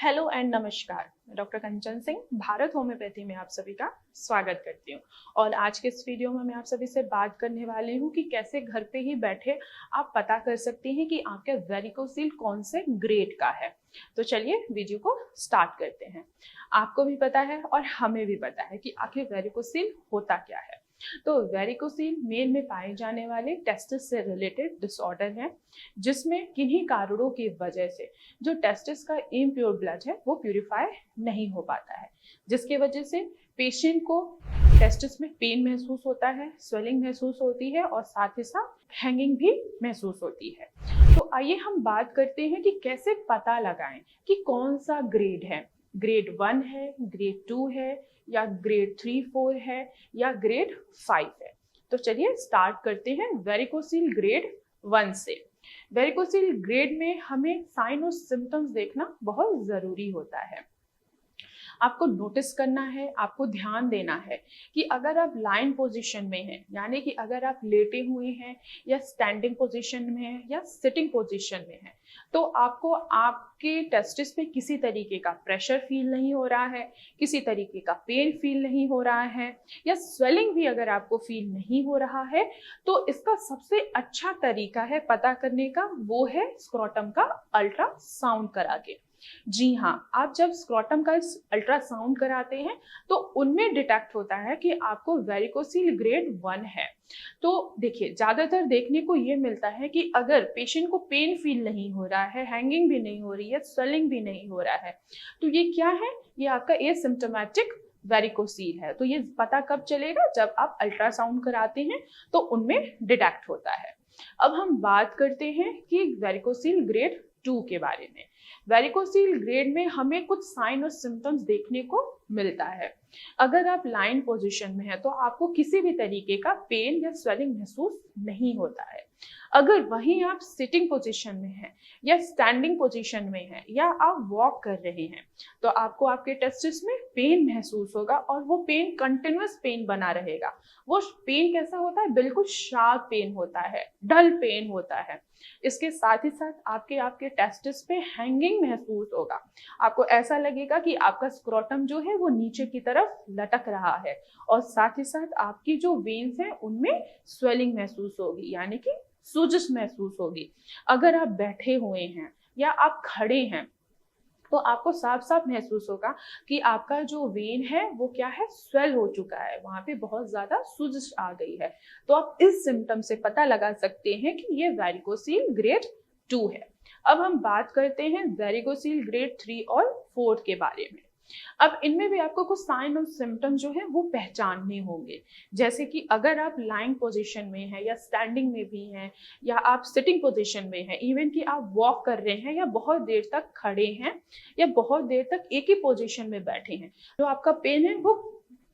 Hello and नमस्कार। मैं doctor कंचन Singh Bharat homeopathy में आप सभी का स्वागत करती हूँ। और आज के इस वीडियो में मैं आप सभी से बात करने वाली हूँ कि कैसे घर पे ही बैठे आप पता कर सकते हैं कि आपका वेरिकोसील कौन से ग्रेड का है। तो चलिए वीडियो को स्टार्ट करते हैं। आपको भी पता है और हमें भी पता है कि आखिर वेरिकोसील होता क्या है। तो वेरिकोसील मेल में पाए जाने वाले टेस्टिस से रिलेटेड डिसऑर्डर है, जिसमें किन्हीं कारणों की वजह से जो टेस्टिस का इम्प्योर ब्लड है वो प्यूरिफाई नहीं हो पाता है, जिसकी वजह से पेशेंट को टेस्टिस में पेन महसूस होता है, स्वेलिंग महसूस होती है और साथ ही साथ हैंगिंग भी महसूस होती है। तो आइए हम बात करते हैं कि कैसे पता लगाएं कि कौन सा ग्रेड है। ग्रेड 1 है, ग्रेड 2 है या ग्रेड 3-4 है या ग्रेड 5 है। तो चलिए स्टार्ट करते हैं वेरिकोसील ग्रेड 1 से। वेरिकोसील ग्रेड में हमें साइन और सिम्टम्स देखना बहुत जरूरी होता है। आपको नोटिस करना है, आपको ध्यान देना है कि अगर आप लाइन पोजीशन में हैं, यानी कि अगर आप लेटे हुए हैं या स्टैंडिंग पोजीशन में हैं या सिटिंग पोजीशन में हैं, तो आपको आपके टेस्टिस पे किसी तरीके का प्रेशर फील नहीं हो रहा है, किसी तरीके का पेन फील नहीं हो रहा है या स्वेलिंग भी अगर आपको फील नहीं हो रहा है, तो इसका सबसे अच्छा तरीका है पता करने का, वो है स्क्रोटम का अल्ट्रासाउंड करा के। जी हाँ, आप जब स्क्रोटम का अल्ट्रासाउंड कराते हैं तो उनमें डिटेक्ट होता है कि आपको वेरिकोसील ग्रेड 1 है। तो देखिए, ज्यादातर देखने को ये मिलता है कि अगर पेशेंट को पेन फील नहीं हो रहा है, हैंगिंग भी नहीं हो रही है, स्वेलिंग भी नहीं हो रहा है, तो ये क्या है? ये आपका एसिम्प्टोमेटिक वेरिकोसील है। तो ये पता कब चलेगा? जब आप अल्ट्रासाउंड कराते हैं तो उनमें डिटेक्ट होता है। अब हम बात करते हैं कि वेरिकोसील ग्रेड 2 के बारे में। वेरिकोसील ग्रेड में हमें कुछ साइन और सिम्टम्स देखने को मिलता है। अगर आप लाइन पोजीशन में है तो आपको किसी भी तरीके का पेन या स्वेलिंग महसूस नहीं होता है। अगर वहीं आप सिटिंग पोजीशन में हैं या स्टैंडिंग पोजीशन में हैं या आप वॉक कर रहे हैं, तो आपको आपके टेस्टिस में पेन महसूस होगा और वो पेन कंटिन्यूअस पेन बना रहेगा। वो पेन कैसा होता है? बिल्कुल शार्प पेन होता है, डल पेन होता है। इसके साथ ही साथ आपके टेस्टिस पे हैंगिंग महसूस होगा। आपको ऐसा लगेगा कि आपका स्क्रोटम जो है वो नीचे की तरफ लटक रहा है और साथ ही साथ आपकी जो वेन्स हैं उनमें स्वेलिंग महसूस होगी, यानी कि सूजश महसूस होगी। अगर आप बैठे हुए हैं या आप खड़े हैं तो आपको साफ साफ महसूस होगा कि आपका जो वेन है वो क्या है? स्वेल हो चुका है, वहां पे बहुत ज्यादा सूजश आ गई है। तो आप इस सिम्टम से पता लगा सकते हैं कि ये वेरिकोसील ग्रेड 2 है। अब हम बात करते हैं वेरिकोसील ग्रेड 3 और 4 के बारे में। अब इनमें भी आपको कुछ साइन और सिम्टम जो है वो पहचानने होंगे, जैसे कि अगर आप लाइंग पोजीशन में हैं या स्टैंडिंग में भी हैं या आप सिटिंग पोजीशन में हैं, इवन कि आप वॉक कर रहे हैं या बहुत देर तक खड़े हैं या बहुत देर तक एक ही पोजीशन में बैठे हैं, जो आपका पेन है वो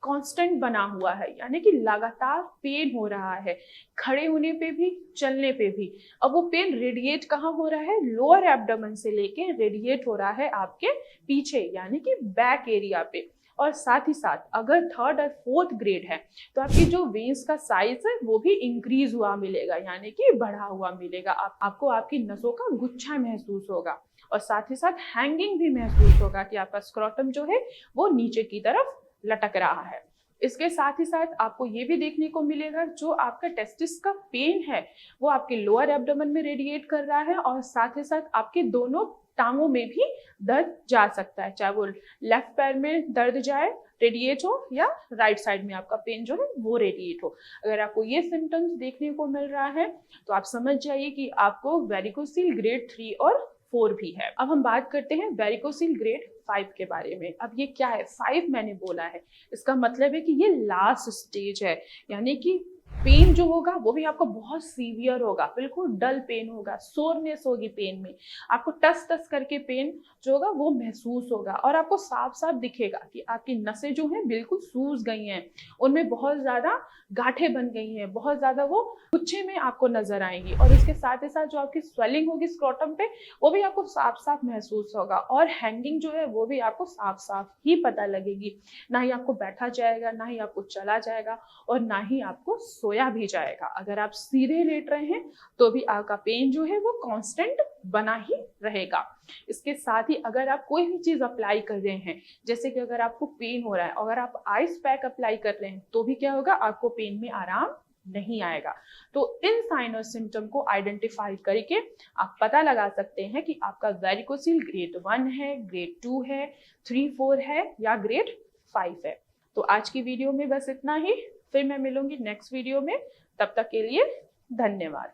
कांस्टेंट बना हुआ है, यानी कि लगातार पेन हो रहा है, खड़े होने पे भी, चलने पे भी। अब वो पेन रेडिएट कहाँ हो रहा है? लोअर एब्डोमेन से लेके रेडिएट हो रहा है आपके पीछे, यानी कि बैक एरिया पे। और साथ ही साथ अगर 3rd और 4th ग्रेड है तो आपकी जो वेन्स का साइज है वो भी इंक्रीज हुआ मिलेगा, यानी कि बढ़ा हुआ मिलेगा। आपको आपकी नसों का गुच्छा महसूस होगा और साथ ही साथ हैंगिंग भी महसूस होगा कि आपका स्क्रोटम जो है वो नीचे की तरफ लटक रहा है। इसके साथ ही साथ आपको ये भी देखने को मिलेगा, जो आपका टेस्टिस का पेन है वो आपके लोअर एब्डोमेन में रेडिएट कर रहा है और साथ ही साथ आपके दोनों टांगों में भी दर्द जा सकता है, चाहे वो लेफ्ट पैर में दर्द जाए, रेडिएट हो, या राइट साइड में आपका पेन जो है वो रेडिएट हो। अगर आपको ये सिम्टम्स देखने को मिल रहा है तो आप समझ जाइए कि आपको वेरिकोसील ग्रेड 3 और 4 भी है। अब हम बात करते हैं वेरिकोसील ग्रेड 5 के बारे में। अब ये क्या है? 5 मैंने बोला है, इसका मतलब है कि ये लास्ट स्टेज है, यानी कि पेन जो होगा वो भी आपको बहुत सीवियर होगा, बिल्कुल डल पेन होगा, सोरनेस होगी पेन में, आपको टस टस करके पेन जो होगा वो महसूस होगा और आपको साफ साफ दिखेगा कि आपकी नसें जो हैं बिल्कुल सूज गई हैं, उनमें बहुत ज्यादा गांठें बन गई हैं, बहुत ज्यादा वो गुच्छे में आपको नजर आएंगी। और इसके साथ ही साथ जो आपकी स्वेलिंग होगी स्क्रोटम पे वो भी आपको साफ साफ महसूस होगा और हैंगिंग जो है वो भी आपको साफ साफ ही पता लगेगी। ना ही आपको बैठा जाएगा, ना ही आपको चला जाएगा और ना ही आपको सोया भी जाएगा। अगर आप सीधे लेट रहे हैं तो भी आपका पेन जो है वो कांस्टेंट बना ही रहेगा। इसके साथ ही अगर आप कोई भी चीज अप्लाई कर रहे हैं, जैसे कि अगर आपको पेन हो रहा है, अगर आप आइस पैक अप्लाई कर रहे हैं तो भी क्या होगा, आपको पेन में आराम नहीं आएगा। तो इन साइन और सिम्टम को आइडेंटिफाई करके आप पता लगा सकते हैं कि आपका वेरिकोसिल ग्रेड 1 है, ग्रेड 2 है, 3, 4 है या ग्रेड 5 है। तो आज की वीडियो में बस इतना ही, फिर मैं मिलूंगी नेक्स्ट वीडियो में। तब तक के लिए धन्यवाद।